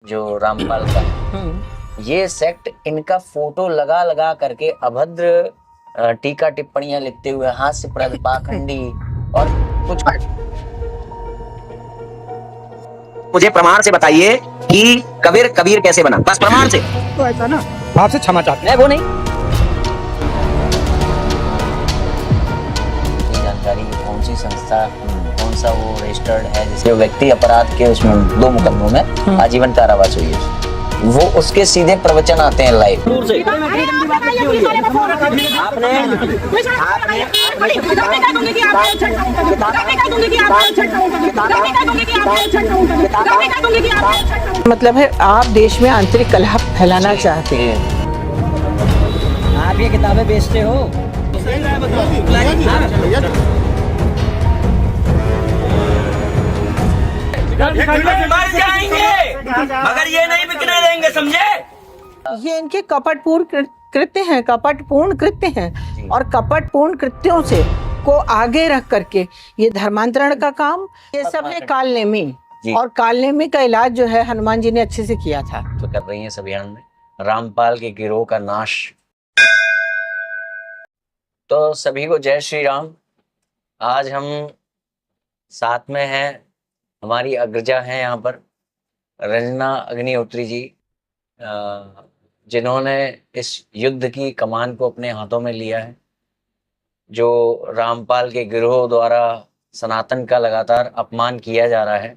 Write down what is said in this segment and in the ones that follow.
जो रामपाल का ये सेक्ट इनका फोटो लगा लगा करके अभद्र टीका टिप्पणियां लिखते हुए हास्यप्रद पाखंडी और कुछ मुझे प्रमाण से बताइए कि कबीर कबीर कैसे बना, बस प्रमाण से। तो ऐसा ना आपसे क्षमा चाहते मैं वो नहीं जानकारी कौन सी संस्था कौन सा वो रजिस्टर्ड है जिसके व्यक्ति अपराध के उसमें 2 मुकदमों में आजीवन कारावास हुई है, वो उसके सीधे प्रवचन आते हैं लाइव। मतलब है आप देश में आंतरिक कलह फैलाना चाहते हैं। आप ये किताबें बेचते हो। मर जाएंगे मगर ये नहीं बिकने देंगे, समझे। ये इनके कपटपूर्ण कृत्य हैं, कपटपूर्ण कृत्य हैं और कपटपूर्ण कृत्यों से को आगे रख करके ये धर्मांतरण का काम, ये सब है कालनेमी। और कालनेमी का इलाज जो है हनुमान जी ने अच्छे से किया था। तो कर रही है इस अभियान में रामपाल के गिरोह का नाश। तो सभी को जय श्री राम। आज हम साथ में हैं, हमारी अग्रजा हैं यहाँ पर रंजना अग्निहोत्री जी, जिन्होंने इस युद्ध की कमान को अपने हाथों में लिया है। जो रामपाल के गिरोह द्वारा सनातन का लगातार अपमान किया जा रहा है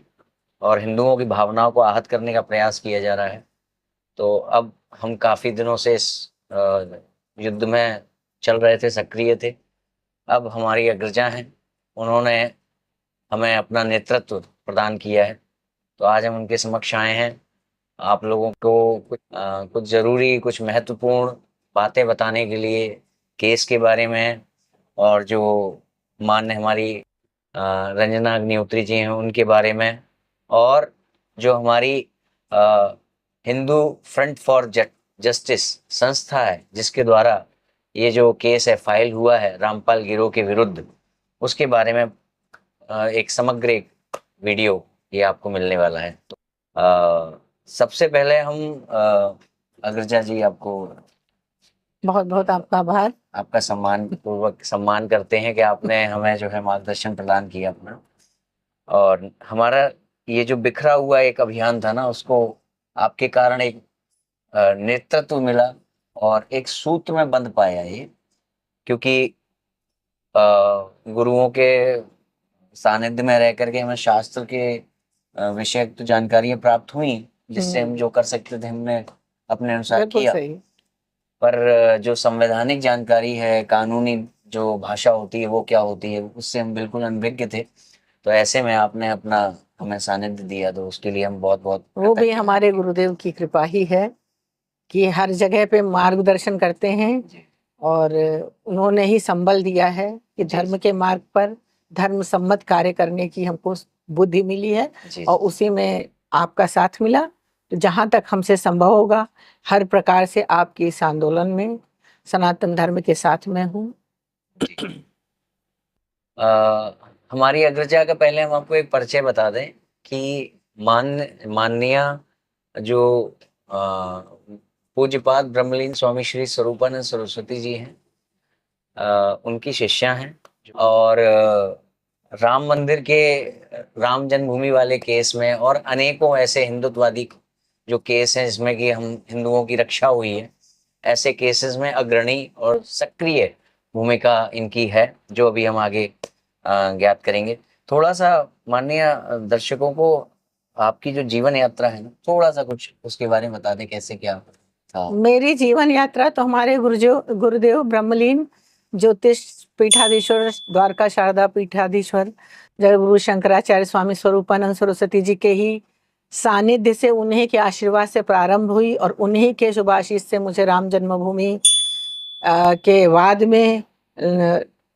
और हिंदुओं की भावनाओं को आहत करने का प्रयास किया जा रहा है। तो अब हम काफ़ी दिनों से इस युद्ध में चल रहे थे, सक्रिय थे। अब हमारी अग्रजा हैं, उन्होंने हमें अपना नेतृत्व प्रदान किया है, तो आज हम उनके समक्ष आए हैं आप लोगों को कुछ ज़रूरी, कुछ महत्वपूर्ण बातें बताने के लिए केस के बारे में, और जो मान्य हमारी रंजना अग्निहोत्री जी हैं उनके बारे में, और जो हमारी हिंदू फ्रंट फॉर जस्टिस संस्था है जिसके द्वारा ये जो केस है फाइल हुआ है रामपाल गिरोह के विरुद्ध, उसके बारे में एक समग्र वीडियो ये आपको मिलने वाला है। तो सबसे पहले हम अग्रजा जी आपको बहुत बहुत आपका आभार, आपका सम्मान पूर्वक सम्मान करते हैं कि आपने हमें जो है मार्गदर्शन प्रदान किया अपना, और हमारा ये जो बिखरा हुआ एक अभियान था ना, उसको आपके कारण एक नेतृत्व मिला और एक सूत्र में बंध पाया ये, क्योंकि गुरुओं के सानिध्य में रह करके हमें शास्त्र के विषय तो जानकारियां प्राप्त हुई, जिससे हम जो कर सकते थे हमने अपने अनुसार किया। पर जो संवैधानिक जानकारी है, कानूनी जो भाषा होती है वो क्या होती है, उससे हम बिल्कुल अनभिज्ञ थे। तो ऐसे में आपने अपना हमें सानिध्य दिया, तो उसके लिए हम बहुत बहुत वो भी हमारे गुरुदेव की कृपा ही है कि हर जगह पे मार्गदर्शन करते हैं और उन्होंने ही संबल दिया है कि धर्म के मार्ग पर धर्म सम्मत कार्य करने की हमको बुद्धि मिली है, और उसी में आपका साथ मिला। तो जहाँ तक हमसे संभव होगा हर प्रकार से आपके इस आंदोलन में सनातन धर्म के साथ में हूँ। हमारी अग्रजा का पहले हम आपको एक परिचय बता दें कि माननीय जो पूज्यपाद ब्रह्मलीन स्वामी श्री स्वरूपानंद सरस्वती जी हैं, उनकी शिष्या हैं, और राम मंदिर के राम जन्मभूमि वाले केस में और अनेकों ऐसे हिंदुत्ववादी जो केस हैं जिसमें कि हम हिंदुओं की रक्षा हुई है, ऐसे केसेस में अग्रणी और सक्रिय भूमिका इनकी है, जो अभी हम आगे ज्ञात करेंगे। थोड़ा सा माननीय दर्शकों को आपकी जो जीवन यात्रा है ना, थोड़ा सा कुछ उसके बारे में बता दें, कैसे क्या था। मेरी जीवन यात्रा तो हमारे गुरुदेव ब्रह्मलीन ज्योतिष पीठाधीश्वर द्वारका शारदा पीठाधीश्वर जय गुरु शंकराचार्य स्वामी स्वरूपानंद सरस्वती जी के ही सानिध्य से, उन्हीं के आशीर्वाद से प्रारंभ हुई, और उन्हीं के शुभ आशीष से मुझे राम जन्मभूमि के बाद में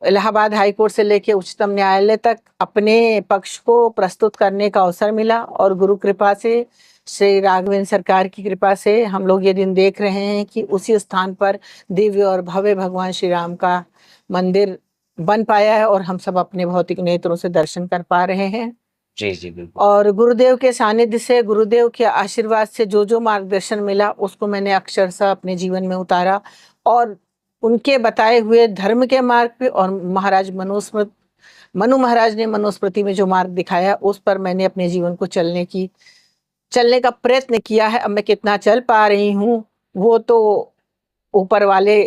इलाहाबाद हाई कोर्ट से लेके उच्चतम न्यायालय तक अपने पक्ष को प्रस्तुत करने का अवसर मिला। और गुरु कृपा से, श्री राघवेंद्र सरकार की कृपा से हम लोग ये दिन देख रहे हैं कि उसी स्थान पर दिव्य और भव्य भगवान श्री राम का मंदिर बन पाया है और हम सब अपने भौतिक नेत्रों से दर्शन कर पा रहे हैं। जी जी बिल्कुल। और गुरुदेव के सानिध्य से, गुरुदेव के आशीर्वाद से जो जो मार्गदर्शन मिला उसको मैंने अक्षरशः अपने जीवन में उतारा, और उनके बताए हुए धर्म के मार्ग पे, और मनु महाराज ने मनुस्मृति में जो मार्ग दिखाया उस पर मैंने अपने जीवन को चलने का प्रयत्न किया है। अब मैं कितना चल पा रही हूँ वो तो ऊपर वाले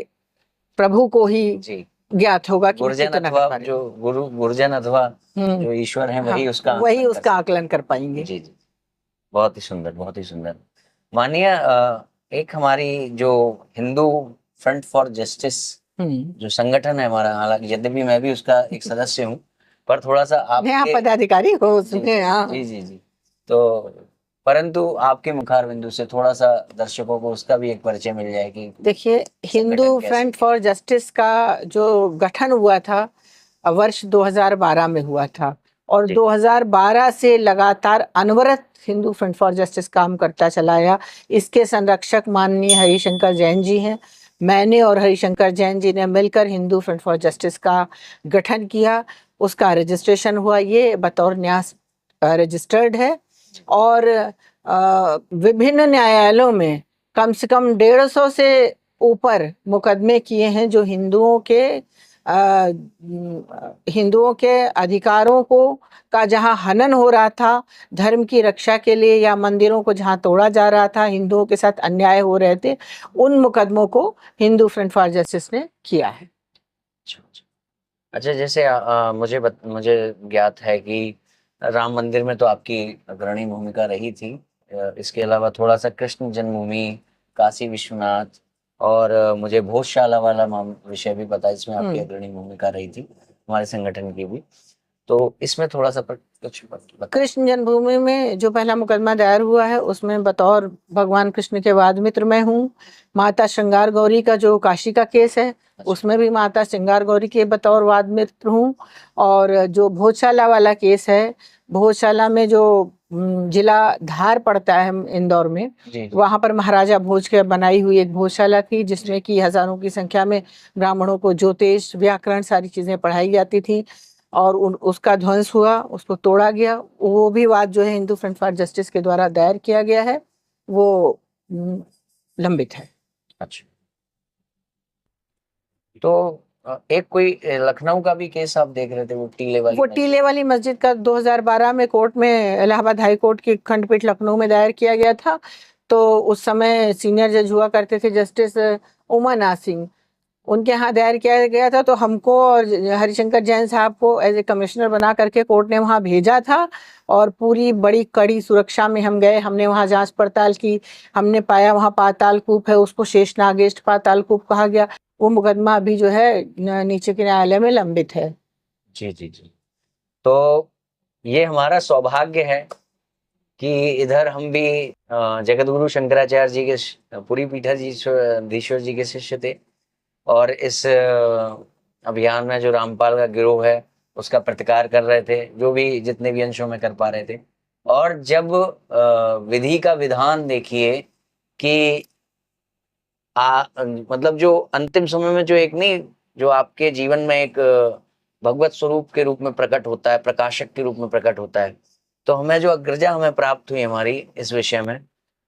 प्रभु को ही जी, ज्ञात होगा कि मैं गुरुजन कितना कर अथवा पा रही जो गुरुजन अथवा हूँ। जो ईश्वर है हाँ, वही उसका वही आकलन कर उसका सकते आकलन कर पाएंगे। हैं। जी जी, बहुत ही सुंदर, बहुत ही सुंदर। मानिए एक हमारी जो हिंदू फ्रंट फॉर जस्टिस जो संगठन है हमारा, हालांकि यद्यपि मैं भी उसका एक सदस्य हूँ, पर थोड़ा सा नया आपके पदाधिकारी हो जी उसमें। हाँ, जी जी जी, तो परंतु आपके मुखार बिंदु से थोड़ा सा दर्शकों को उसका भी एक परिचय मिल जाए कि देखिए, हिंदू संगठन कैसे फ्रंट फॉर जस्टिस का जो गठन हुआ था वर्ष 2012 में हुआ था, और जी 2012 से लगातार अनवरत हिंदू फ्रंट फॉर जस्टिस काम करता चला आया। इसके संरक्षक माननीय हरिशंकर जैन जी हैं। मैंने और हरिशंकर जैन जी ने मिलकर हिंदू फ्रंट फॉर जस्टिस का गठन किया, उसका रजिस्ट्रेशन हुआ, ये बतौर न्यास रजिस्टर्ड है। और विभिन्न न्यायालयों में कम से कम 150 से ऊपर मुकदमे किए हैं जो हिंदुओं के अधिकारों को का जहां हनन हो रहा था धर्म की रक्षा के लिए, या मंदिरों को जहां तोड़ा जा रहा था, हिंदुओं के साथ अन्याय हो रहे थे, उन मुकदमों को हिंदू फ्रंट फॉर जस्टिस ने किया है। अच्छा अच्छा। अच्छा, जैसे मुझे ज्ञात है कि राम मंदिर में तो आपकी अग्रणी भूमिका रही थी। इसके अलावा थोड़ा सा कृष्ण जन्मभूमि, काशी विश्वनाथ, और मुझे भोजशाला वाला विषय भी पता है, इसमें आपकी अग्रणी भूमिका रही थी हमारे संगठन की भी। तो इसमें थोड़ा सा कुछ कृष्ण जन्मभूमि में जो पहला मुकदमा दायर हुआ है उसमें बतौर भगवान कृष्ण के वाद मित्र मैं हूँ। माता श्रृंगार गौरी का जो काशी का केस है उसमें भी माता श्रृंगार गौरी के बतौर वाद मित्र हूँ। और जो भोजशाला वाला केस है, भोजशाला में जो जिला धार पड़ता है इंदौर में, वहां पर महाराजा भोज के बनाई हुई एक भोजशाला थी जिसमें कि हजारों की संख्या में ब्राह्मणों को ज्योतिष, व्याकरण, सारी चीजें पढ़ाई जाती थी, और उसका ध्वंस हुआ, उसको तोड़ा गया। वो भी वाद जो है हिंदू फ्रंट फॉर जस्टिस के द्वारा दायर किया गया है, वो लंबित है। अच्छा, तो एक कोई लखनऊ का भी केस आप देख रहे थे, वो टीले वाली मस्जिद का 2012 में कोर्ट में, इलाहाबाद हाई कोर्ट की खंडपीठ लखनऊ में दायर किया गया था। तो उस समय सीनियर जज हुआ करते थे जस्टिस उमानाथ सिंह, उनके यहाँ दायर किया गया था। तो हमको और हरिशंकर जैन साहब को एज ए कमिश्नर बना करके कोर्ट ने वहाँ भेजा था, और पूरी बड़ी कड़ी सुरक्षा में हम गए। हमने वहाँ जांच पड़ताल की, हमने पाया वहाँ पाताल कूप है, उसको शेष नागेष्ट पाताल कूप कहा गया। वो मुकदमा अभी जो है नीचे के न्यायालय में लंबित है। जी जी जी, तो ये हमारा सौभाग्य है कि इधर हम भी जगत गुरु शंकराचार्य जी के पुरी पीठाधीश्वर जी के शिष्य थे, और इस अभियान में जो रामपाल का गिरोह है उसका प्रतिकार कर रहे थे, जो भी जितने भी अंशों में कर पा रहे थे। और जब विधि का विधान देखिए कि मतलब जो अंतिम समय में जो एक नहीं, जो आपके जीवन में एक भगवत स्वरूप के रूप में प्रकट होता है, प्रकाशक के रूप में प्रकट होता है, तो हमें जो अग्रजा हमें प्राप्त हुई हमारी इस विषय में,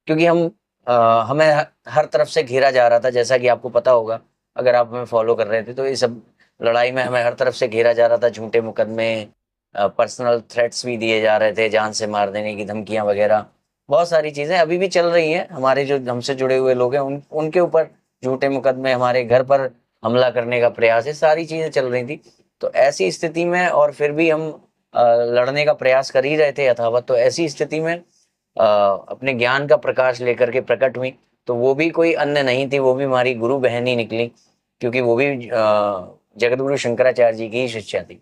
क्योंकि हमें हर तरफ से घेरा जा रहा था, जैसा कि आपको पता होगा अगर आप हमें फॉलो कर रहे थे, तो ये सब लड़ाई में हमें हर तरफ से घेरा जा रहा था। झूठे मुकदमे, पर्सनल थ्रेट्स भी दिए जा रहे थे, जान से मार देने की धमकियां वगैरह, बहुत सारी चीजें अभी भी चल रही हैं। हमारे जो हमसे जुड़े हुए लोग हैं उनके ऊपर झूठे मुकदमे, हमारे घर पर हमला करने का प्रयास है, सारी चीजें चल रही थी। तो ऐसी स्थिति में, और फिर भी हम लड़ने का प्रयास कर ही रहे थे यथावत, तो ऐसी स्थिति में अपने ज्ञान का प्रकाश लेकर के प्रकट हुई। तो वो भी कोई अन्य नहीं थी, वो भी हमारी गुरु बहन ही निकली, क्योंकि वो भी जगत गुरु शंकराचार्य जी की ही शिष्या थी।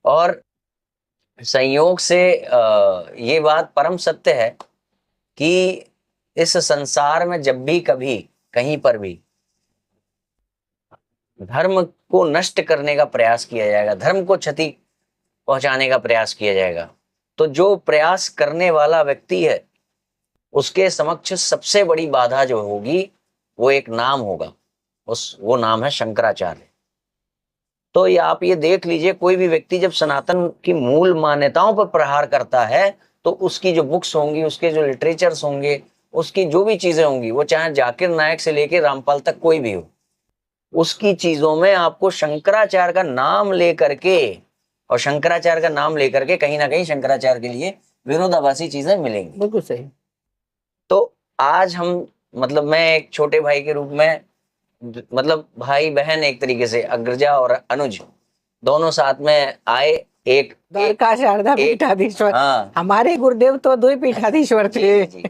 और संयोग से ये बात परम सत्य है कि इस संसार में जब भी कभी कहीं पर भी धर्म को नष्ट करने का प्रयास किया जाएगा, धर्म को क्षति पहुंचाने का प्रयास किया जाएगा, तो जो प्रयास करने वाला व्यक्ति है उसके समक्ष सबसे बड़ी बाधा जो होगी वो एक नाम होगा, वो नाम है शंकराचार्य। तो ये आप ये देख लीजिए, कोई भी व्यक्ति जब सनातन की मूल मान्यताओं पर प्रहार करता है तो उसकी जो बुक्स होंगी, उसके जो लिटरेचर्स होंगे, उसकी जो भी चीजें होंगी, वो चाहे जाकिर नायक से लेके रामपाल तक कोई भी हो, उसकी चीजों में आपको शंकराचार्य का नाम लेकर के, और शंकराचार्य का नाम लेकर के कहीं ना कहीं शंकराचार्य के लिए विरोधाभासी चीजें मिलेंगी। बिल्कुल सही। तो आज हम, मतलब मैं एक छोटे भाई के रूप में, मतलब भाई बहन एक तरीके से, अग्रजा और अनुज दोनों साथ में आए। एक द्वारका शारदा पीठाधीश्वर, हाँ, हमारे गुरुदेव तो दो ही पीठाधीश्वर थे। जी,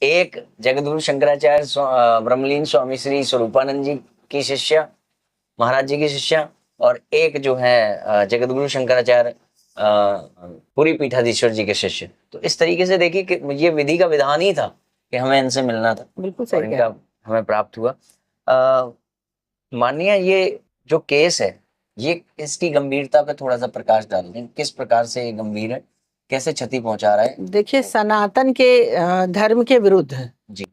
एक जगतगुरु शंकराचार्य ब्रह्मलीन स्वामी श्री स्वरूपानंद जी की शिष्या, महाराज जी की शिष्या, और एक जो है जगतगुरु शंकराचार्य पूरी पीठाधीश्वर जी के शिष्य। तो इस तरीके से देखिए कि ये विधि का विधान ही था कि हमें इनसे मिलना था, बिल्कुल और सही इनका हमें प्राप्त हुआ। माननीय, ये जो केस है, ये इसकी गंभीरता पे थोड़ा सा प्रकाश डाल दें, किस प्रकार से ये गंभीर है, कैसे क्षति पहुंचा रहा है। देखिए, सनातन के धर्म के विरुद्ध जी,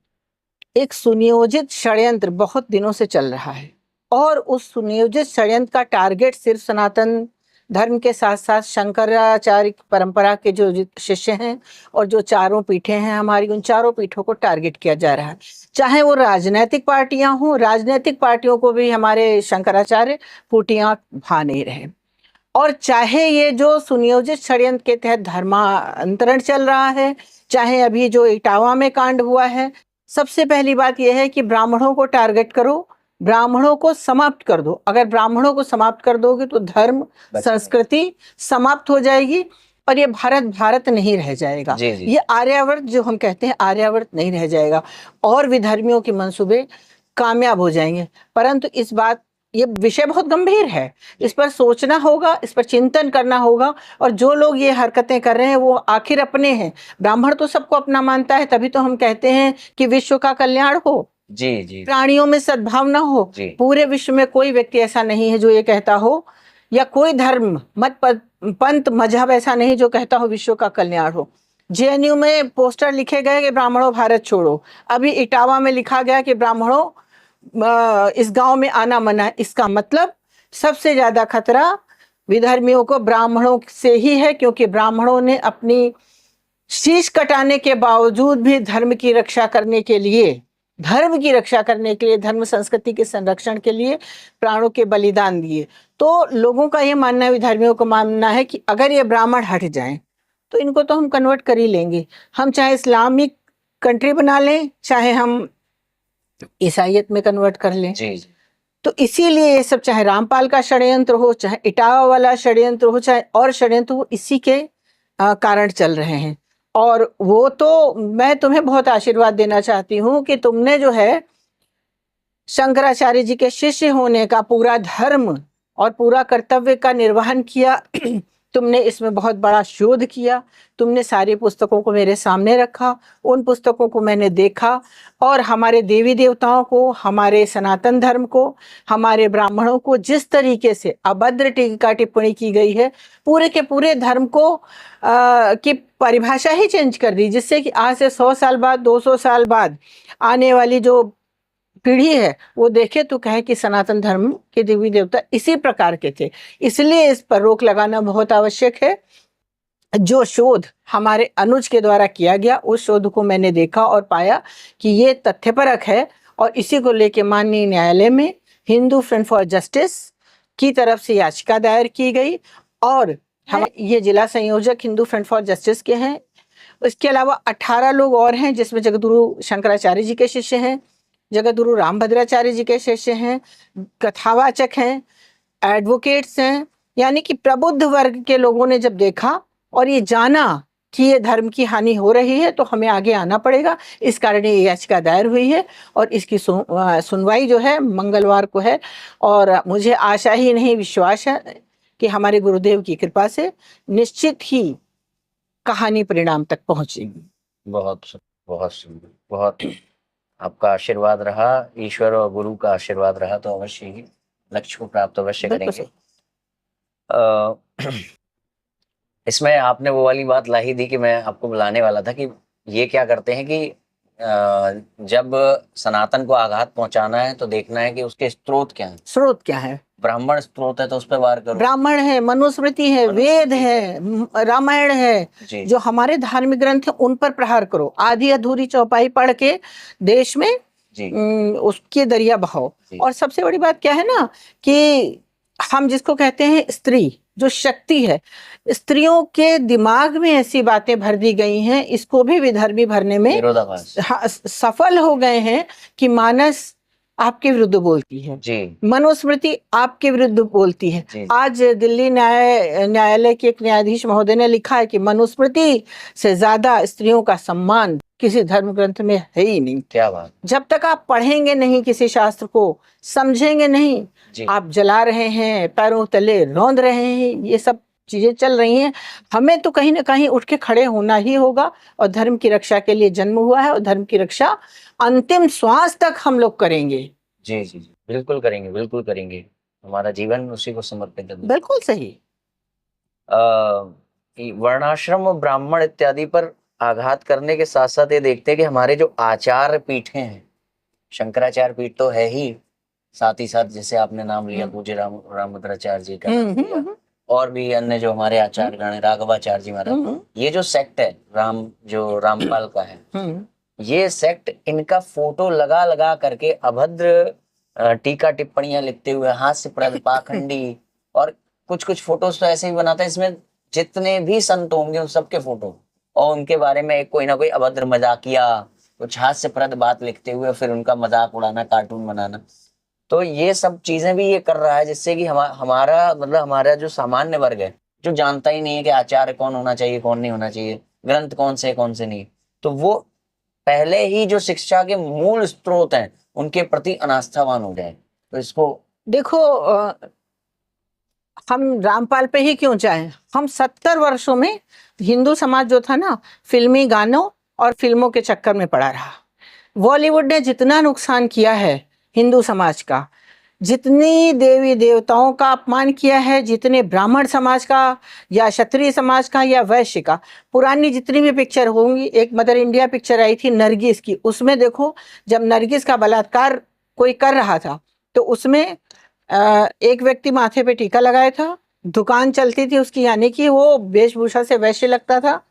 एक सुनियोजित षड्यंत्र बहुत दिनों से चल रहा है, और उस सुनियोजित षड्यंत्र का टारगेट सिर्फ सनातन धर्म के साथ साथ शंकराचार्य परंपरा के जो शिष्य हैं और जो चारों पीठें हैं हमारी, उन चारों पीठों को टारगेट किया जा रहा है। चाहे वो राजनीतिक पार्टियां हों, राजनीतिक पार्टियों को भी हमारे शंकराचार्य फूटियां भा नहीं रहे, और चाहे ये जो सुनियोजित षड्यंत्र के तहत धर्मांतरण चल रहा है, चाहे अभी जो इटावा में कांड हुआ है। सबसे पहली बात यह है कि ब्राह्मणों को टारगेट करो, ब्राह्मणों को समाप्त कर दो। अगर ब्राह्मणों को समाप्त कर दोगे तो धर्म संस्कृति समाप्त हो जाएगी, और ये भारत नहीं रह जाएगा। जी, जी। ये आर्यावर्त जो हम कहते हैं, आर्यावर्त नहीं रह जाएगा, और विधर्मियों के मंसूबे कामयाब हो जाएंगे। परंतु इस बात, ये विषय बहुत गंभीर है, इस पर सोचना होगा, इस पर चिंतन करना होगा। और जो लोग ये हरकतें कर रहे हैं वो आखिर अपने हैं। ब्राह्मण तो सबको अपना मानता है, तभी तो हम कहते हैं कि विश्व का कल्याण हो, जी, जी, प्राणियों में सद्भावना हो। जी। पूरे विश्व में कोई व्यक्ति ऐसा नहीं है जो ये कहता हो, या कोई धर्म मत पंथ मजहब ऐसा नहीं जो कहता हो विश्व का कल्याण हो। जेएनयू में पोस्टर लिखे गए कि ब्राह्मणों भारत छोड़ो, अभी इटावा में लिखा गया कि ब्राह्मणों इस गांव में आना मना है। इसका मतलब सबसे ज्यादा खतरा विधर्मियों को ब्राह्मणों से ही है, क्योंकि ब्राह्मणों ने अपनी शीश कटाने के बावजूद भी धर्म की रक्षा करने के लिए, धर्म संस्कृति के संरक्षण के लिए प्राणों के बलिदान दिए। तो लोगों का ये मानना है, विधर्मियों का मानना है कि अगर ये ब्राह्मण हट जाएं तो इनको तो हम कन्वर्ट कर ही लेंगे। हम चाहे इस्लामिक कंट्री बना लें, चाहे हम ईसाइयत में कन्वर्ट कर लें। जी, जी। तो इसीलिए ये सब, चाहे रामपाल का षड्यंत्र हो, चाहे इटावा वाला षड्यंत्र हो, चाहे और षड्यंत्र हो, इसी के कारण चल रहे हैं। और वो तो मैं तुम्हें बहुत आशीर्वाद देना चाहती हूँ कि तुमने जो है शंकराचार्य जी के शिष्य होने का पूरा धर्म और पूरा कर्तव्य का निर्वहन किया। तुमने इसमें बहुत बड़ा शोध किया, तुमने सारी पुस्तकों को मेरे सामने रखा, उन पुस्तकों को मैंने देखा, और हमारे देवी देवताओं को, हमारे सनातन धर्म को, हमारे ब्राह्मणों को जिस तरीके से अभद्र टीका टिप्पणी की गई है, पूरे के पूरे धर्म को की परिभाषा ही चेंज कर दी, जिससे कि आज से 100 साल बाद, 200 साल बाद आने वाली जो पीढ़ी है वो देखे तो कहे कि सनातन धर्म के देवी देवता इसी प्रकार के थे। इसलिए इस पर रोक लगाना बहुत आवश्यक है। जो शोध हमारे अनुज के द्वारा किया गया, उस शोध को मैंने देखा और पाया कि ये तथ्यपरक है, और इसी को लेकर माननीय न्यायालय में हिंदू फ्रंट फॉर जस्टिस की तरफ से याचिका दायर की गई, और हम ये जिला संयोजक हिंदू फ्रंट फॉर जस्टिस के हैं। इसके अलावा 18 लोग और हैं, जिसमें जगतगुरु शंकराचार्य जी के शिष्य हैं, जगतगुरु रामभद्राचार्य जी के शिष्य हैं, कथावाचक हैं, एडवोकेट्स हैं। यानी कि प्रबुद्ध वर्ग के लोगों ने जब देखा और ये जाना कि ये धर्म की हानि हो रही है, तो हमें आगे आना पड़ेगा। इस कारण ये याचिका दायर हुई है, और इसकी सुनवाई जो है मंगलवार को है। और मुझे आशा ही नहीं, विश्वास है कि हमारे गुरुदेव की कृपा से निश्चित ही कहानी परिणाम तक पहुंचेगी। बहुत बहुत सुंदर, बहुत आपका आशीर्वाद रहा, ईश्वर और गुरु का आशीर्वाद रहा तो अवश्य ही लक्ष्य को प्राप्त अवश्य करेंगे। इसमें आपने वो वाली बात ला ही दी कि मैं आपको बुलाने वाला था कि ये क्या करते हैं कि जब सनातन को आघात पहुंचाना है तो देखना है कि उसके स्रोत क्या है। स्रोत क्या है? ब्राह्मण स्रोत है तो उस पर वार करो। ब्राह्मण है, मनुस्मृति है, वेद है, रामायण है, जी जो हमारे धार्मिक ग्रंथ है उन पर प्रहार करो। आधी अधूरी चौपाई पढ़ के देश में जी उसके दरिया बहाओ। जी। और सबसे बड़ी बात क्या है ना कि हम जिसको कहते हैं स्त्री, जो शक्ति है, स्त्रियों के दिमाग में ऐसी बातें भर दी गई हैं, इसको भी विधर्मी भरने में विरोधाभास। सफल हो गए हैं कि मानस आपके विरुद्ध बोलती है, जी मनुस्मृति आपके विरुद्ध बोलती है। जी। आज दिल्ली न्यायालय के एक न्यायाधीश महोदय ने लिखा है कि मनुस्मृति से ज्यादा स्त्रियों का सम्मान किसी धर्म ग्रंथ में है ही नहीं। क्या बात। जब तक आप पढ़ेंगे नहीं किसी शास्त्र को, समझेंगे नहीं, जी आप जला रहे हैं, पैरों तले रौंद रहे हैं, ये सब चीजें चल रही हैं। हमें तो कहीं ना कहीं उठ के खड़े होना ही होगा और धर्म की रक्षा के लिए जन्म हुआ है और धर्म की रक्षा अंतिम श्वास तक हम लोग करेंगे। जी जी जी, बिल्कुल करेंगे, बिल्कुल करेंगे। हमारा जीवन उसी को समर्पित है। बिल्कुल सही। वर्णाश्रम और ब्राह्मण इत्यादि पर आघात करने के साथ साथ ये देखते हैं कि हमारे जो आचार्य पीठें हैं, शंकराचार्य पीठ तो है ही, साथ ही साथ जैसे आपने नाम लिया पूज्य रामभद्राचार्य जी का, और भी अन्य जो हमारे आचार्य गण, राघवाचार्य जी महाराज, ये जो सेक्ट है जो रामपाल का है, ये सेक्ट इनका फोटो लगा लगा करके अभद्र टीका टिप्पणियां लिखते हुए, हास्यप्रद, पाखंडी, और कुछ कुछ फोटोज तो ऐसे ही बनाता है इसमें जितने भी संत होंगे उन सबके फोटो, और उनके बारे में एक कोई ना कोई अभद्र मजाकिया, कुछ हास्यप्रद बात लिखते हुए फिर उनका मजाक उड़ाना, कार्टून बनाना। तो ये सब चीजें भी ये कर रहा है, जिससे कि हमारा मतलब हमारा जो सामान्य वर्ग है, जो जानता ही नहीं है कि आचार्य कौन होना चाहिए, कौन नहीं होना चाहिए, ग्रंथ कौन से कौन से नहीं, तो वो पहले ही जो शिक्षा के मूल स्रोत हैं उनके प्रति अनास्थावान हो जाए। तो इसको देखो, हम रामपाल पे ही क्यों जाएं? हम 70 वर्षों में हिंदू समाज जो था ना, फिल्मी गानों और फिल्मों के चक्कर में पड़ा रहा। बॉलीवुड ने जितना नुकसान किया है हिंदू समाज का, जितनी देवी देवताओं का अपमान किया है, जितने ब्राह्मण समाज का या क्षत्रिय समाज का या वैश्य का, पुरानी जितनी भी पिक्चर होंगी, एक मदर इंडिया पिक्चर आई थी नरगिस की, उसमें देखो जब नरगिस का बलात्कार कोई कर रहा था तो उसमें एक व्यक्ति माथे पे टीका लगाया था, दुकान चलती थी उसकी, यानी कि वो वेशभूषा से वैश्य लगता था,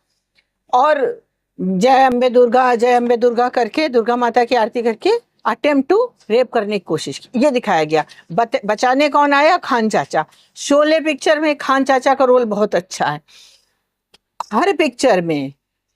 और जय अम्बे दुर्गा करके, दुर्गा माता की आरती करके अटेम्प्ट टू रेप करने की कोशिश की। ये दिखाया गया। बचाने कौन आया? खान चाचा। शोले पिक्चर में खान चाचा का रोल बहुत अच्छा है। हर पिक्चर में,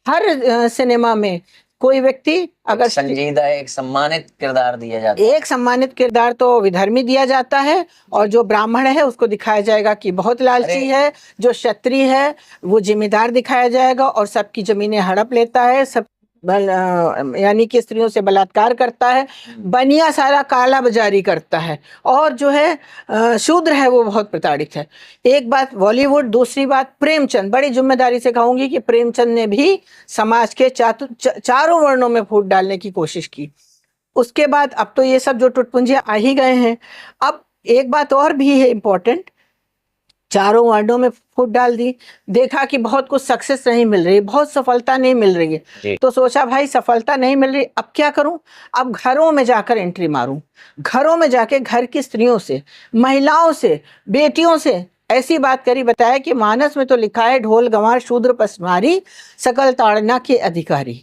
हर सिनेमा में कोई व्यक्ति अगर संजीदा एक सम्मानित किरदार दिया जाता है, एक सम्मानित किरदार तो विधर्मी दिया जाता है, और जो ब्राह्मण है उसको दिखाया जाएगा कि बहुत लालची है, जो क्षत्रिय है वो जिम्मेदार दिखाया जाएगा और सबकी जमीनें हड़प लेता है, सब यानी कि स्त्रियों से बलात्कार करता है, बनिया सारा काला बाजारी करता है, और जो है शूद्र है वो बहुत प्रताड़ित है। एक बात बॉलीवुड, दूसरी बात प्रेमचंद। बड़ी जिम्मेदारी से कहूंगी कि प्रेमचंद ने भी समाज के चारों वर्णों में फूट डालने की कोशिश की। उसके बाद अब तो ये सब जो टुटपुंजे आ ही गए हैं। अब एक बात और भी है इम्पोर्टेंट, चारों वर्णों में फूट डाल दी, देखा कि बहुत कुछ सक्सेस नहीं मिल रही, बहुत सफलता नहीं मिल रही है, तो सोचा भाई सफलता नहीं मिल रही, अब क्या करूं? अब घरों में जाकर एंट्री मारूं, घरों में जाके घर की स्त्रियों से, महिलाओं से, बेटियों से ऐसी बात करी। बताया कि मानस में तो लिखा है ढोल गंवार शूद्र पसमारी सकल ताड़ना के अधिकारी।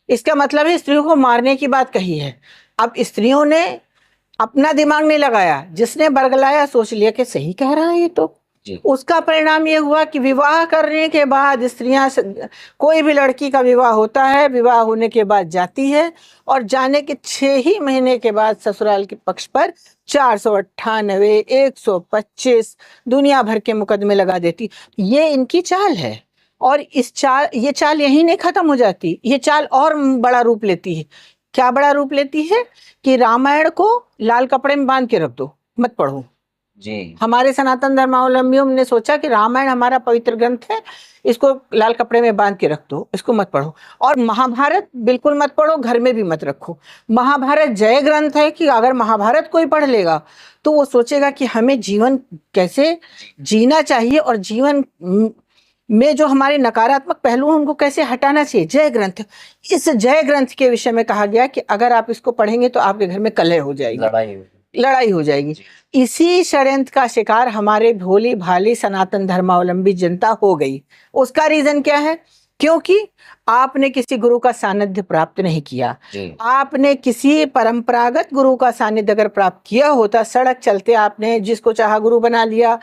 इसका मतलब है स्त्रियों को मारने की बात कही है। अब स्त्रियों ने अपना दिमाग नहीं लगाया, जिसने बरगलाया सोच लिया कि सही कह रहा है ये तो। उसका परिणाम ये हुआ कि विवाह करने के बाद स्त्रियां, कोई भी लड़की का विवाह होता है, विवाह होने के बाद जाती है और जाने के 6 ही महीने के बाद ससुराल के पक्ष पर 498, 125 दुनिया भर के मुकदमे लगा देती। ये इनकी चाल है, और ये चाल यहीं नहीं खत्म हो जाती, ये चाल और बड़ा रूप लेती है। क्या बड़ा रूप लेती है कि रामायण को लाल कपड़े में बांध के रख दो, मत पढ़ो जी। हमारे सनातन धर्मावलंबियों ने सोचा कि रामायण हमारा पवित्र ग्रंथ है, इसको लाल कपड़े में बांध के रख दो, इसको मत पढ़ो। और महाभारत बिल्कुल मत पढ़ो, घर में भी मत रखो। महाभारत जय ग्रंथ है कि अगर महाभारत कोई पढ़ लेगा तो वो सोचेगा कि हमें जीवन कैसे जीना चाहिए और जीवन में जो हमारे नकारात्मक पहलू हैं उनको कैसे हटाना चाहिए। जय ग्रंथ, इस जय ग्रंथ के विषय में कहा गया कि अगर आप इसको पढ़ेंगे तो आपके घर में कलह हो जाएगी, लड़ाई हो जाएगी। इसी षड्यंत्र का शिकार हमारे भोली भाली सनातन धर्मावलंबी जनता हो गई। उसका रीजन क्या है? क्योंकि आपने किसी गुरु का सानिध्य प्राप्त नहीं किया। आपने किसी परंपरागत गुरु का सानिध्य अगर प्राप्त किया होता, सड़क चलते आपने जिसको चाहा गुरु बना लिया,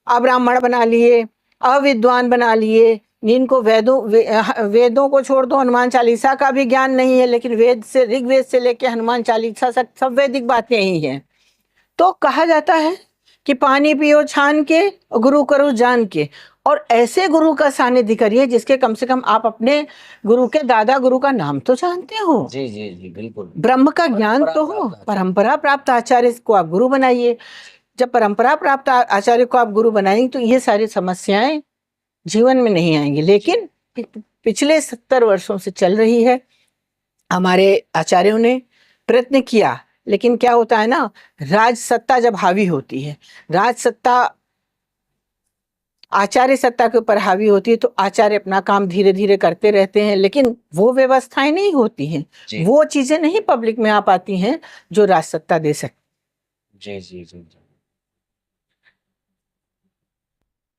अब्राह्मण बना लिए, अविद्वान बना लिए, जिनको वेदों को छोड़ दो, हनुमान चालीसा का भी ज्ञान नहीं है, लेकिन वेद से, ऋग्वेद से लेके हनुमान चालीसा तक सब वैदिक बातें ही हैं। तो कहा जाता है कि पानी पियो छान के, गुरु करो जान के। और ऐसे गुरु का सानिध्य करिए जिसके कम से कम आप अपने गुरु के दादा गुरु का नाम तो जानते हो। जी जी जी बिल्कुल। ब्रह्म का ज्ञान तो हो। परंपरा प्राप्त आचार्य को आप गुरु बनाइए। जब परंपरा प्राप्त आचार्य को आप गुरु बनाएंगे तो ये सारी समस्याएं जीवन में नहीं आएंगी। लेकिन पिछले 70 वर्षों से चल रही है। हमारे आचार्यों ने प्रयत्न किया, लेकिन क्या होता है ना, राज सत्ता जब हावी होती है, राज सत्ता आचार्य सत्ता के ऊपर हावी होती है, तो आचार्य अपना काम धीरे धीरे करते रहते हैं, लेकिन वो व्यवस्थाएं नहीं होती हैं, वो चीजें नहीं पब्लिक में आ पाती हैं जो राज सत्ता दे सकती। जी जी जी जी।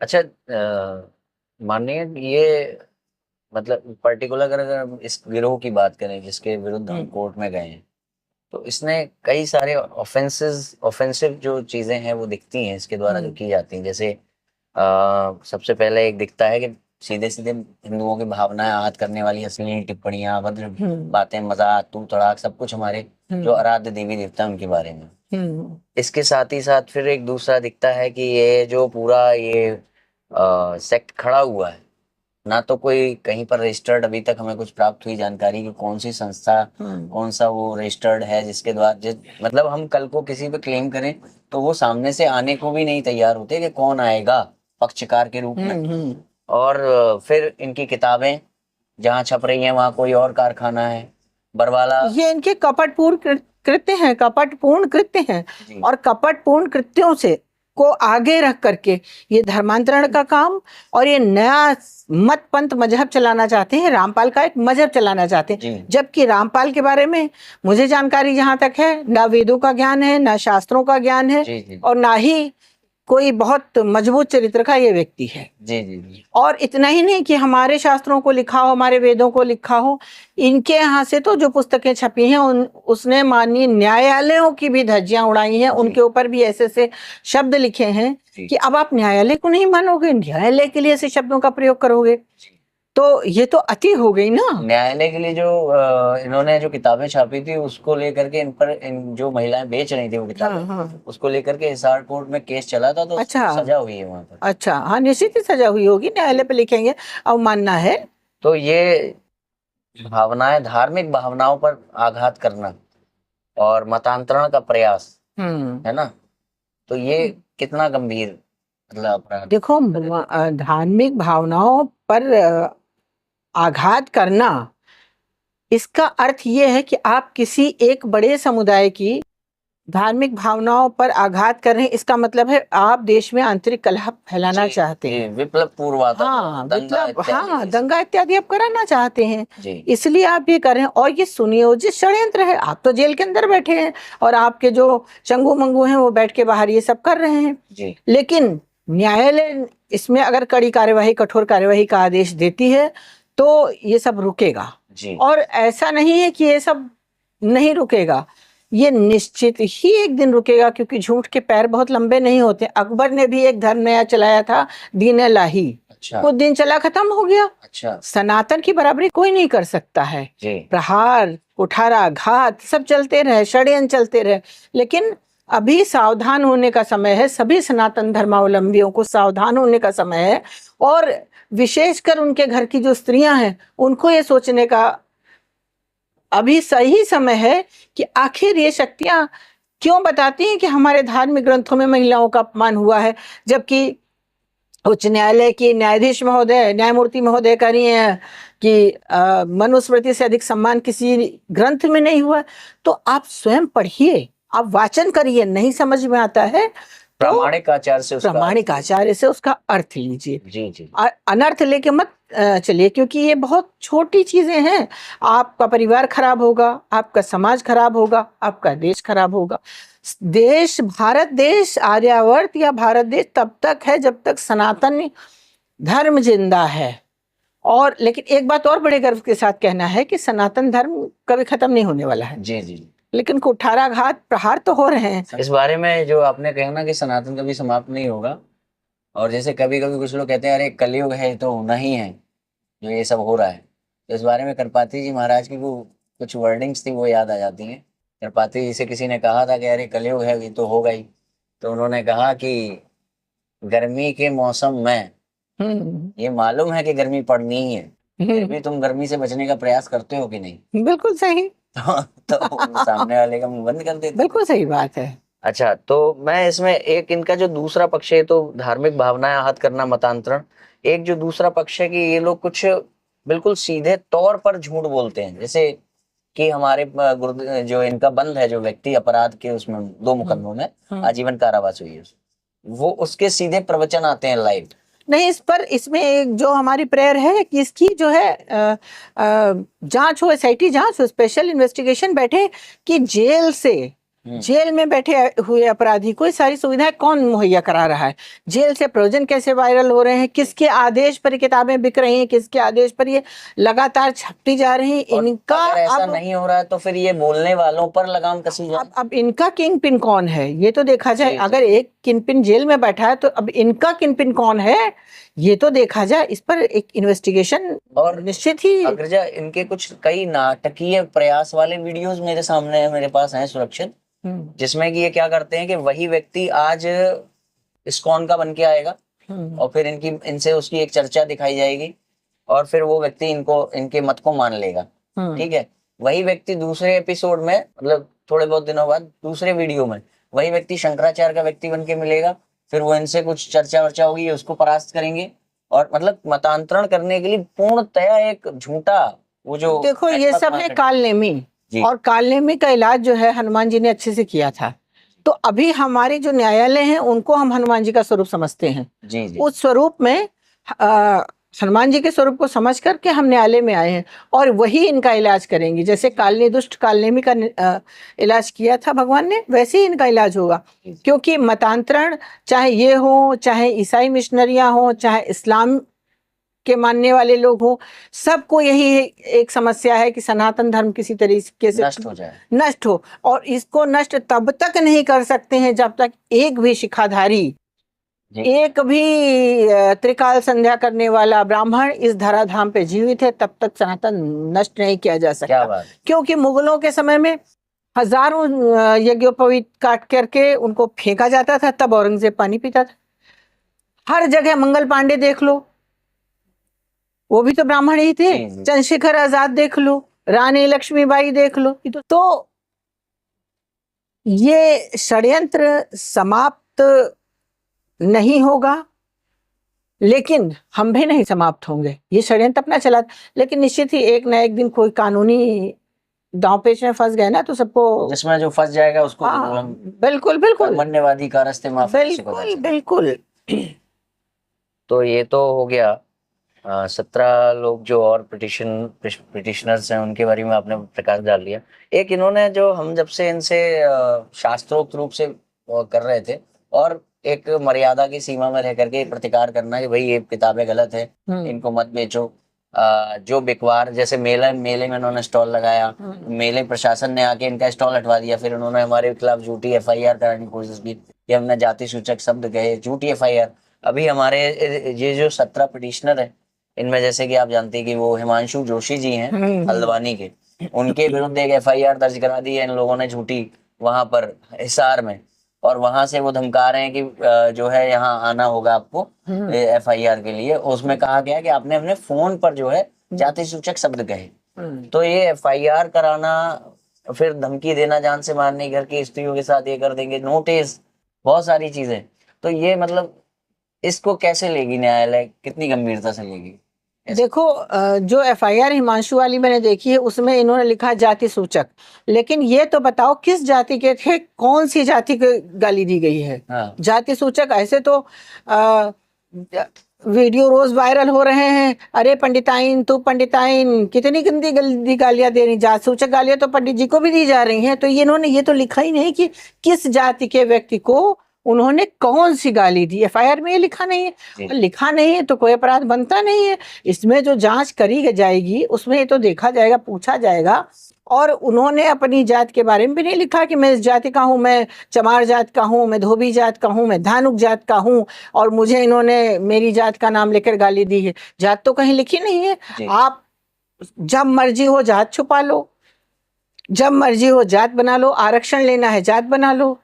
अच्छा, मानिए ये मतलब पर्टिकुलर अगर हम इस गिरोह की बात करें जिसके विरुद्ध हम कोर्ट में गए हैं, तो इसने कई सारे ऑफेंसिव जो चीजें हैं वो दिखती हैं इसके द्वारा जो की जाती हैं। जैसे सबसे पहले एक दिखता है कि सीधे सीधे हिंदुओं की भावनाएं आहत करने वाली अश्लील टिप्पणियां, अभद्र बातें, मजाक, तू तड़ाक, सब कुछ हमारे जो आराध्य देवी देवता उनके बारे में। इसके साथ ही साथ फिर एक दूसरा दिखता है कि ये जो पूरा ये सेक्ट खड़ा हुआ है, ना तो कोई कहीं पर रजिस्टर्ड अभी तक हमें कुछ प्राप्त हुई जानकारी कि कौन सी संस्था, कौन सा वो रजिस्टर्ड है जिसके द्वारा मतलब हम कल को किसी पे क्लेम करें तो वो सामने से आने को भी नहीं तैयार होते कि कौन आएगा पक्षकार के रूप में। और फिर इनकी किताबें जहाँ छप रही हैं वहाँ कोई और कारखाना है, बरवाला। ये इनके कपटपूर्ण कृत्य हैं, कपटपूर्ण कृत्य हैं। और कपटपूर्ण कृत्यों से को आगे रख करके ये धर्मांतरण का काम और ये नया मत पंथ मजहब चलाना चाहते हैं। रामपाल का एक मजहब चलाना चाहते हैं, जबकि रामपाल के बारे में मुझे जानकारी जहां तक है, ना वेदों का ज्ञान है, ना शास्त्रों का ज्ञान है, और ना ही कोई बहुत मजबूत चरित्र का ये व्यक्ति है। जी जी जी। और इतना ही नहीं कि हमारे शास्त्रों को लिखा हो, हमारे वेदों को लिखा हो, इनके यहाँ से तो जो पुस्तकें छपी हैं उसने माननीय न्यायालयों की भी धज्जियां उड़ाई हैं। उनके ऊपर भी ऐसे ऐसे शब्द लिखे हैं कि अब आप न्यायालय को नहीं मानोगे, न्यायालय के लिए ऐसे शब्दों का प्रयोग करोगे, तो ये तो अति हो गई ना। न्यायालय के लिए जो इन्होंने जो किताबें छापी थी उसको लेकर के इन जो महिलाएं बेच रही थी वो किताबें, उसको लेकर के हिसार कोर्ट में केस चला था, तो सजा हुई है वहाँ पर। अच्छा, हाँ, निश्चित ही सजा हुई होगी, न्यायालय पे लिखेंगे, अवमानना है। तो ये भावनाएं, धार्मिक भावनाओं पर आघात करना और मतांतरण का प्रयास है ना, तो ये कितना गंभीर मतलब अपराध। देखो, धार्मिक भावनाओं पर आघात करना, इसका अर्थ ये है कि आप किसी एक बड़े समुदाय की धार्मिक भावनाओं पर आघात कर रहे हैं। इसका मतलब है आप देश में आंतरिक कलह फैलाना चाहते हैं, विप्लव पूर्व, हाँ, दंगा इत्यादि आप कराना चाहते हैं, इसलिए आप ये कर रहे हैं। और ये सुनियोजित षड्यंत्र है। आप तो जेल के अंदर बैठे हैं और आपके जो चंगू मंगू हैं वो बैठ के बाहर ये सब कर रहे हैं, लेकिन न्यायालय इसमें अगर कड़ी कार्यवाही, कठोर कार्यवाही का आदेश देती है तो ये सब रुकेगा। और ऐसा नहीं है कि ये सब नहीं रुकेगा, ये निश्चित ही एक दिन रुकेगा, क्योंकि झूठ के पैर बहुत लंबे नहीं होते। अकबर ने भी एक धर्म नया चलाया था, दीन लाही, कुछ दिन चला, खत्म हो गया। सनातन की बराबरी कोई नहीं कर सकता है। प्रहार, कुठारा, घात सब चलते रहे, षड्यंत्र चलते रहे, लेकिन अभी सावधान होने का समय है। सभी सनातन धर्मावलंबियों को सावधान होने का समय है, और विशेषकर उनके घर की जो स्त्रियां हैं उनको ये सोचने का अभी सही समय है कि आखिर ये शक्तियां क्यों बताती हैं कि हमारे धार्मिक ग्रंथों में महिलाओं का अपमान हुआ है, जबकि उच्च न्यायालय की न्यायाधीश महोदय, न्यायमूर्ति महोदय कह रही हैं कि मनुस्मृति से अधिक सम्मान किसी ग्रंथ में नहीं हुआ। तो आप स्वयं पढ़िए, आप वाचन करिए, नहीं समझ में आता है प्रामाणिक आचार से उसका प्रामाणिक आचार्य से उसका अर्थ लीजिए, जी जी अनर्थ लेके मत चलिए, क्योंकि ये बहुत छोटी चीजें हैं। आपका परिवार खराब होगा, आपका समाज खराब होगा, आपका देश खराब होगा। देश, भारत देश, आर्यावर्त या भारत देश तब तक है जब तक सनातन धर्म जिंदा है। और लेकिन एक बात और बड़े गर्व के साथ कहना है कि सनातन धर्म कभी खत्म नहीं होने वाला है, जी जी। लेकिन कुठाराघात प्रहार तो हो रहे हैं। इस बारे में जो आपने कहा ना कि सनातन कभी समाप्त नहीं होगा, और जैसे कभी कभी कुछ लोग कहते हैं अरे कलयुग है तो होना ही है जो ये सब हो रहा है, तो इस बारे में करपाती जी महाराज की वो कुछ वर्डिंग्स थी वो याद आ जाती हैं। करपाती जी से किसी ने कहा था कि अरे कलयुग है ये तो होगा ही, तो उन्होंने कहा कि गर्मी के मौसम में ये मालूम है कि गर्मी पड़नी ही है, फिर भी तुम गर्मी से बचने का प्रयास करते हो कि नहीं? बिल्कुल सही, तो सामने वाले का मुंह बंद कर देते। बिल्कुल सही बात है। अच्छा, तो मैं इसमें एक इनका जो दूसरा पक्ष है, तो धार्मिक भावनाएं आहत करना, मतांतरण, एक जो दूसरा पक्ष है कि ये लोग कुछ बिल्कुल सीधे तौर पर झूठ बोलते हैं, जैसे कि हमारे जो इनका बंद है, जो व्यक्ति अपराध के उसमें 2 मुकदमों में आजीवन कारावास हुई है, वो उसके सीधे प्रवचन आते हैं लाइव। नहीं, इस पर इसमें एक जो हमारी प्रेयर है कि इसकी जो है जांच हो, एसआईटी जांच हो, स्पेशल इन्वेस्टिगेशन बैठे कि जेल में बैठे हुए अपराधी को सारी सुविधाएं कौन मुहैया करा रहा है, जेल से प्रयोजन कैसे वायरल हो रहे हैं, किसके आदेश पर किताबें बिक रही हैं, किसके आदेश पर ये लगातार छपती जा रही हैं। इनका अगर ऐसा नहीं हो रहा है तो फिर ये बोलने वालों पर लगाम कसी जाए। अब इनका किंग पिन कौन है ये तो देखा जाए। अगर एक किंग पिन जेल में बैठा है तो अब इनका किंग पिन कौन है ये तो देखा जाए। इस पर एक इन्वेस्टिगेशन और निश्चित ही। अग्रजा, इनके कुछ कई नाटकीय प्रयास वाले वीडियोस मेरे सामने है, मेरे पास हैं सुरक्षित, जिसमें कि ये क्या करते हैं कि वही व्यक्ति आज इस्कॉन का बन के आएगा और फिर इनसे उसकी एक चर्चा दिखाई जाएगी और फिर वो व्यक्ति इनके मत को मान लेगा। ठीक है, वही व्यक्ति दूसरे एपिसोड में, मतलब थोड़े बहुत दिनों बाद दूसरे वीडियो में वही व्यक्ति शंकराचार्य का व्यक्ति बन के मिलेगा, फिर वो इनसे कुछ चर्चा वर्चा होगी, उसको परास्त करेंगे और मतलब मतांतरण करने के लिए पूर्णतया एक झूठा वो जो देखो ये सब है कालनेमी, और कालनेमी का इलाज जो है हनुमान जी ने अच्छे से किया था। तो अभी हमारे जो न्यायालय हैं उनको हम हनुमान जी का स्वरूप समझते हैं। जी। उस स्वरूप में हनुमान जी के स्वरूप को समझ करके हम न्यायालय में आए हैं और वही इनका इलाज करेंगे। जैसे कालने दुष्ट कालनेमी का इलाज किया था भगवान ने, वैसे ही इनका इलाज होगा। क्योंकि मतांतरण चाहे ये हो, चाहे ईसाई मिशनरियां हो, चाहे इस्लाम के मानने वाले लोग हो, सबको यही एक समस्या है कि सनातन धर्म किसी तरीके से नष्ट हो। और इसको नष्ट तब तक नहीं कर सकते हैं जब तक एक भी शिखाधारी, एक भी त्रिकाल संध्या करने वाला ब्राह्मण इस धराधाम पे जीवित है, तब तक सनातन नष्ट नहीं किया जा सकता। क्योंकि मुगलों के समय में हजारों यज्ञोपवीत काट करके उनको फेंका जाता था, तब औरंगजेब पानी पीता था। हर जगह मंगल पांडे देख लो, वो भी तो ब्राह्मण ही थे। चंद्रशेखर आजाद देख लो, रानी लक्ष्मीबाई देख लो। तो ये षड्यंत्र समाप्त नहीं होगा, लेकिन हम भी नहीं समाप्त होंगे। ये षड्यंत्र अपना चला, लेकिन निश्चित ही एक ना एक दिन कोई कानूनी दांव पेच में फंस गए ना, तो सबको जिसमें जो फंस जाएगा उसको बिल्कुल बिल्कुल मन्यवादी का रास्ते माफ, बिल्कुल बिल्कुल। तो ये तो हो गया 17 लोग जो और पिटिशनर्स हैं उनके बारे में आपने प्रकाश डाल दिया। एक इन्होंने जो हम जब से इनसे शास्त्रोक्त रूप से कर रहे थे और एक मर्यादा की सीमा में रह करके प्रतिकार करना कि भाई ये किताबें गलत है, इनको मत बेचो। जो बिकवार, जैसे मेले में उन्होंने स्टॉल लगाया, मेले प्रशासन ने आके इनका स्टॉल हटवा दिया, फिर उन्होंने हमारे खिलाफ झूठी FIR कराने की कोशिश की कि हमने जाति सूचक शब्द कहे, झूठी FIR। अभी हमारे ये जो 17 पिटिशनर है, इनमें जैसे कि आप जानते हैं कि वो हिमांशु जोशी जी हैं हल्द्वानी के, उनके विरुद्ध एक FIR दर्ज करा दी है इन लोगों ने झूठी, वहां पर हिसार में, और वहां से वो धमका रहे हैं कि जो है यहाँ आना होगा आपको FIR के लिए। उसमें कहा गया कि आपने अपने फोन पर जो है जाति सूचक शब्द कहे। तो ये FIR कराना, फिर धमकी देना, जान से मारने, घर की स्त्रियों के साथ ये कर देंगे, नोटिस, बहुत सारी चीजें। तो ये मतलब इसको कैसे लेगी न्यायालय, कितनी गंभीरता से लेगी? देखो जो एफआईआर हिमांशु वाली मैंने देखी है उसमें इन्होंने लिखा जाति सूचक, लेकिन ये तो बताओ किस जाति के थे, कौन सी जाति को गाली दी गई है? हाँ। जाति सूचक ऐसे तो वीडियो रोज वायरल हो रहे हैं, अरे पंडिताइन तू पंडिताइन, कितनी गंदी गंदी गालियां दे रही, जाति सूचक गालियां तो पंडित जी को भी दी जा रही हैं। तो ये इन्होंने ये तो लिखा ही नहीं कि किस जाति के व्यक्ति को उन्होंने कौन सी गाली दी, एफआईआर में ये लिखा नहीं है। और लिखा नहीं है तो कोई अपराध बनता नहीं है। इसमें जो जांच करी जाएगी उसमें ये तो देखा जाएगा, पूछा जाएगा। और उन्होंने अपनी जात के बारे में भी नहीं लिखा कि मैं इस जाति का हूँ, मैं चमार जात का हूँ, मैं धोबी जात का हूँ, मैं धानुक जात का हूँ और मुझे इन्होंने मेरी जात का नाम लेकर गाली दी है। जात तो कहीं लिखी नहीं है। आप जब मर्जी हो जात छुपा लो, जब मर्जी हो जात बना लो, आरक्षण लेना है जात बना लो,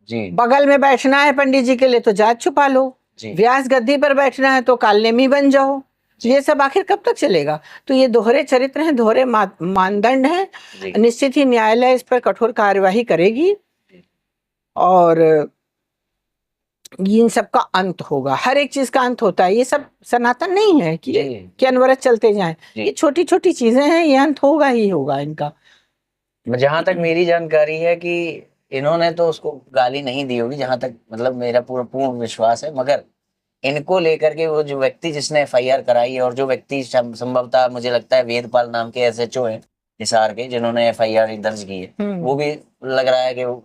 जी। बगल में बैठना है पंडित जी के लिए तो जात छुपा लो, व्यास गद्दी पर बैठना है तो कालनेमी बन जाओ। ये सब आखिर कब तक चलेगा? तो ये दोहरे चरित्र हैं, दोहरे मानदंड हैं। निश्चित ही न्यायालय इस पर कठोर कार्यवाही करेगी और इन सब का अंत होगा। हर एक चीज का अंत होता है, ये सब सनातन नहीं है कि अनवरत चलते जाएं। ये छोटी छोटी चीजें हैं, ये अंत होगा ही होगा इनका। जहां तक मेरी जानकारी है कि इन्होंने तो उसको गाली नहीं दी होगी, जहां तक मतलब मेरा पूर्ण विश्वास है, मगर इनको लेकर के वो जो व्यक्ति जिसने एफआईआर कराई है और जो व्यक्ति संभवतः मुझे लगता है वेदपाल नाम के एसएचओ हैं हिसार के जिन्होंने एफआईआर दर्ज की है, वो भी लग रहा है कि वो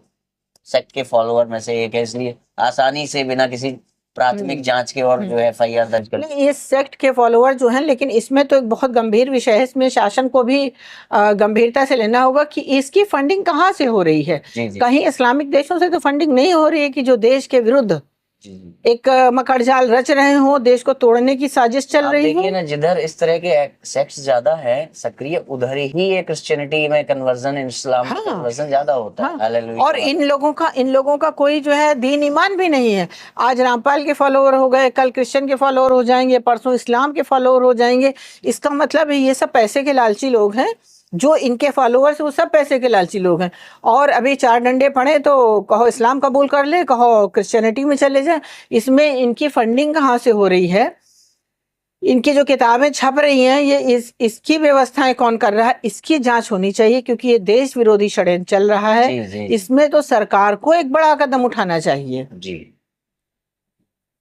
सेक्ट के फॉलोअर में से एक है, इसलिए आसानी से बिना किसी प्राथमिक जांच के और जो है एफआईआर दर्ज कर। ये सेक्ट के फॉलोअर जो हैं, लेकिन इसमें तो एक बहुत गंभीर विषय है, इसमें शासन को भी गंभीरता से लेना होगा कि इसकी फंडिंग कहाँ से हो रही है। कहीं इस्लामिक देशों से तो फंडिंग नहीं हो रही है कि जो देश के विरुद्ध एक मकड़जाल रच रहे हो, देश को तोड़ने की साजिश चल रही है। देखिए ना, जिधर इस तरह के सेक्ट्स ज्यादा है सक्रिय, उधर ही ये क्रिश्चियनिटी में कन्वर्जन, इस्लाम में कन्वर्जन ज्यादा होता है। हालेलुया। और इन लोगों का कोई जो है दीन ईमान भी नहीं है। आज रामपाल के फॉलोअर हो गए, कल क्रिश्चियन के फॉलोअर हो जाएंगे, परसों इस्लाम के फॉलोअर हो जाएंगे। इसका मतलब है ये सब पैसे के लालची लोग हैं। जो इनके फॉलोअर्स वो सब पैसे के लालची लोग हैं। और अभी चार डंडे पड़े तो कहो इस्लाम कबूल कर ले, कहो क्रिश्चियनिटी में चले जाए। इसमें इनकी फंडिंग कहाँ से हो रही है? इनकी जो किताबें छप रही हैं, ये इसकी व्यवस्थाएं कौन कर रहा है? इसकी जांच होनी चाहिए, क्योंकि ये देश विरोधी षड्यंत्र चल रहा है। इसमें तो सरकार को एक बड़ा कदम उठाना चाहिए। जी।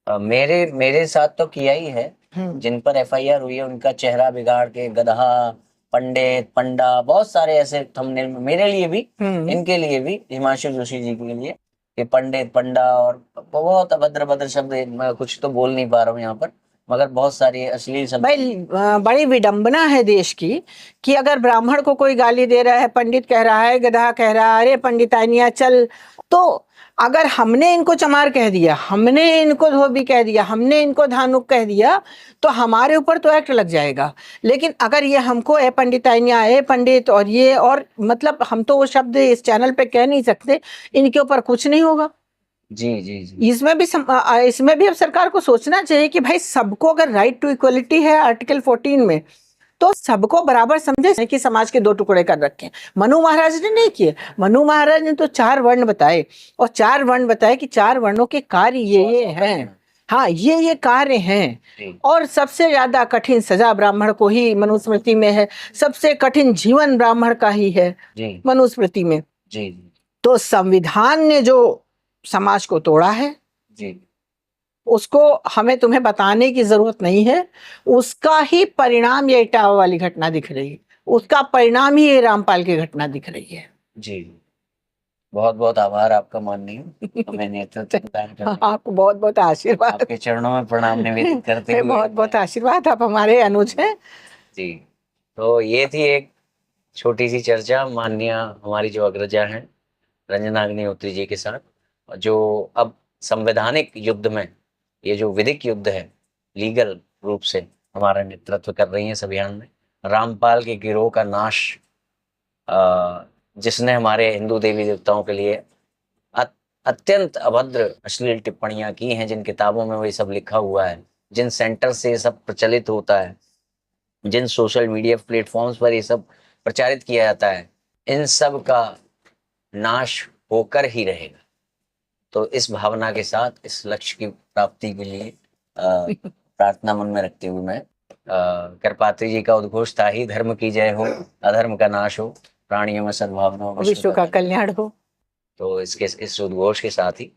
मेरे साथ तो किया ही है। जिन पर एफआईआर हुई है उनका चेहरा बिगाड़ के गधा, पंडित, पंडा, बहुत सारे ऐसे थंबनेल मेरे लिए भी, इनके लिए भी, हिमांशु जोशी जी के लिए, कि पंडित, पंडा और बहुत अभद्र भद्र शब्द, मैं कुछ तो बोल नहीं पा रहा हूँ यहाँ पर, मगर बहुत सारी अश्लील शब्द। भाई बड़ी विडंबना है देश की कि अगर ब्राह्मण को कोई गाली दे रहा है, पंडित कह रहा है, गधा कह रहा है, अरे पंडितानिया चल, तो अगर हमने इनको चमार कह दिया, हमने इनको धोबी कह दिया, हमने इनको धानुक कह दिया, तो हमारे ऊपर तो एक्ट लग जाएगा। लेकिन अगर ये हमको ए पंडितानिया, ए पंडित और ये, और मतलब हम तो वो शब्द इस चैनल पे कह नहीं सकते, इनके ऊपर कुछ नहीं होगा। जी जी जी। इसमें भी अब सरकार को सोचना चाहिए कि भाई सबको अगर राइट टू इक्वलिटी है आर्टिकल 14 में, तो सबको बराबर समझे कि समाज के दो टुकड़े कर रखे। मनु महाराज ने नहीं किए। मनु महाराज ने तो 4 वर्ण बताए, और 4 वर्ण बताए कि 4 वर्णों के कार्य ये हैं। हाँ, ये कार्य हैं। और सबसे ज्यादा कठिन सजा ब्राह्मण को ही मनुस्मृति में है, सबसे कठिन जीवन ब्राह्मण का ही है मनुस्मृति में। तो संविधान ने जो समाज को तोड़ा है, उसको हमें तुम्हें बताने की जरूरत नहीं है। उसका ही परिणाम ये इटावा वाली घटना दिख रही है, उसका परिणाम ही ये रामपाल की घटना दिख रही है। जी, बहुत बहुत आभार आपका माननीय, हमें नेतृत्व आपको बहुत बहुत आशीर्वाद, आपके चरणों में प्रणाम निवेदित करते हुए बहुत बहुत आशीर्वाद, आप हमारे अनुज हैं जी। तो ये थी एक छोटी सी चर्चा माननीय हमारी जो अग्रजा हैं रंजना अग्निहोत्री जी के साथ, जो अब संवैधानिक युद्ध में, ये जो विधिक युद्ध है, लीगल रूप से हमारा नेतृत्व कर रही हैं इस अभियान में। रामपाल के गिरोह का नाश, जिसने हमारे हिंदू देवी देवताओं के लिए अत्यंत अभद्र अश्लील टिप्पणियां की हैं, जिन किताबों में वही सब लिखा हुआ है, जिन सेंटर से ये सब प्रचलित होता है, जिन सोशल मीडिया प्लेटफॉर्म्स पर ये सब प्रचारित किया जाता है, इन सब का नाश होकर ही रहेगा। तो इस भावना के साथ, इस लक्ष्य की प्राप्ति के लिए प्रार्थना मन में रखते हुए मैं करपात्री जी का उद्घोष था ही, धर्म की जय हो, अधर्म का नाश हो, प्राणियों में सद्भावना हो, विश्व का कल्याण हो। तो इस उद्घोष के साथ ही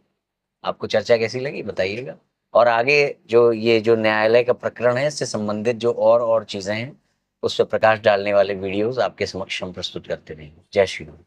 आपको चर्चा कैसी लगी बताइएगा। और आगे जो न्यायालय का प्रकरण है, इससे संबंधित जो और चीजें हैं, उस पर प्रकाश डालने वाले वीडियोस आपके समक्ष हम प्रस्तुत करते रहेंगे। जय श्री राम।